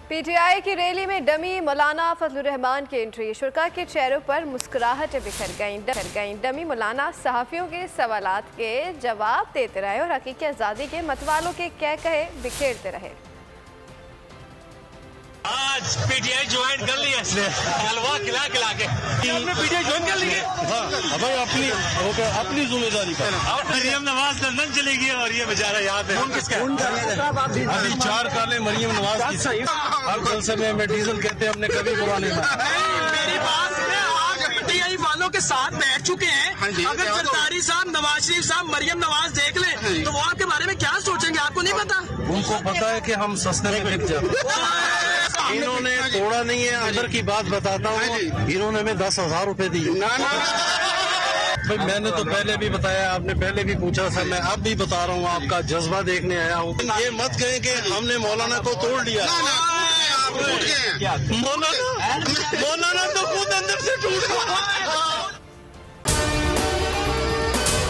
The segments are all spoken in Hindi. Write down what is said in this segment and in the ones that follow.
पीटीआई की रैली में डमी मौलाना फजलुर रहमान की एंट्री। शुरका के चेहरों पर मुस्कुराहटें बिखर गईं। डमी मौलाना सहाफ़ियों के सवालात के जवाब देते रहे और हकीकी आज़ादी के मतवालों के कहे बिखेरते रहे। आज पीटीआई ज्वाइन कर लिया इसने, हलवा खिला के आपने पीटीआई ज्वाइन कर ली है। हाँ भाई, अपनी जिम्मेदारी पर। और मरियम नवाज लंदन चली गई और ये बेचारा यहाँ पे। अभी 4 काले मरियम नवाज की। हर जलसे में हमें डीजल कहते हैं, हमने कभी बुरा नहीं माना। मेरी बात में आज पीटीआई वालों के साथ बैठ चुके हैं। अगर जरदारी साहब, नवाज शरीफ साहब, मरियम नवाज देख ले तो वो आपके बारे में क्या सोचेंगे, आपको नहीं पता? उनको पता है कि हम सस्ते में बिक जाते। इन्होंने तोड़ा नहीं है, अंदर की बात बताता हूँ, इन्होंने हमें 10,000 रुपए दिए। भाई मैंने तो पहले भी बताया, आपने पहले भी पूछा था, मैं अब भी बता रहा हूँ, आपका जज्बा देखने आया हूँ। ये मत कहें कि हमने मौलाना को तोड़ लिया। मौलाना तो खुद अंदर से टूट गया।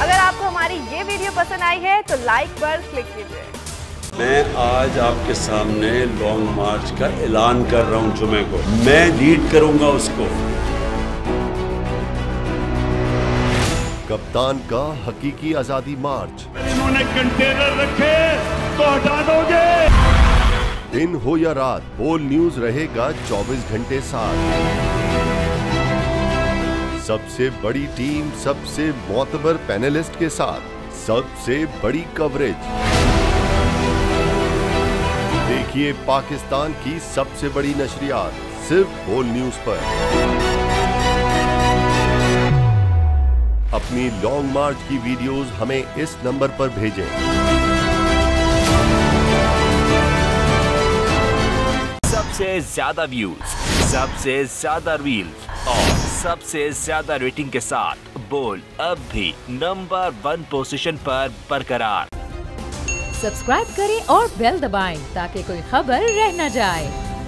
अगर आपको हमारी ये वीडियो पसंद आई है तो लाइक पर क्लिक कीजिए। मैं आज आपके सामने लॉन्ग मार्च का ऐलान कर रहा हूं। जुमे को मैं लीड करूंगा उसको। कप्तान का हकीकी आजादी मार्च। इन्होंने कंटेनर रखे तो हटा दोगे। दिन हो या रात, बोल न्यूज रहेगा 24 घंटे साथ। सबसे बड़ी टीम, सबसे मोतबर पैनलिस्ट के साथ, सबसे बड़ी कवरेज। देखिए पाकिस्तान की सबसे बड़ी नशरियात सिर्फ बोल न्यूज पर। अपनी लॉन्ग मार्च की वीडियोस हमें इस नंबर पर भेजें। सबसे ज्यादा व्यूज, सबसे ज्यादा रील्स और सबसे ज्यादा रेटिंग के साथ बोल अब भी नंबर 1 पोजीशन पर बरकरार। सब्सक्राइब करें और बेल दबाएं ताकि कोई खबर रह न जाए।